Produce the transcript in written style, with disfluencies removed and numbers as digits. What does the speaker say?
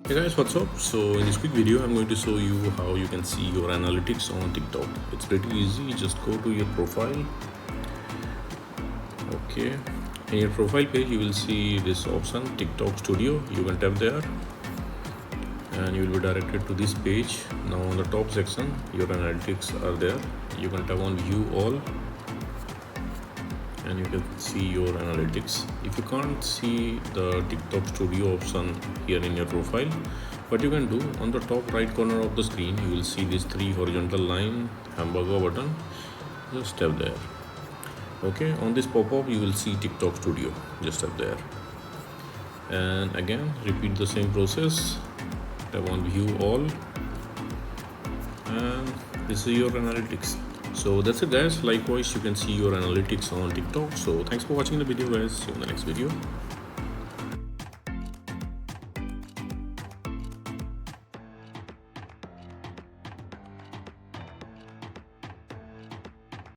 Hey guys, what's up? So in this quick video, I'm going to show you how you can see your analytics on TikTok. It's pretty easy. Just go to your profile. Okay, in your profile page, you will see this option TikTok Studio. You can tap there, and you will be directed to this page. Now on the top section, your analytics are there. You can tap on View All, and you can see your analytics. If you can't see the TikTok Studio option here in your profile, what you can do, on the top right corner of the screen you will see these three horizontal line hamburger button. Just tap there. Okay, on this pop-up you will see TikTok Studio. Just tap there, and again repeat the same process. Tap on View All, and this is your analytics. So that's it guys. Likewise, you can see your analytics on TikTok. So thanks for watching the video guys. See you in the next video.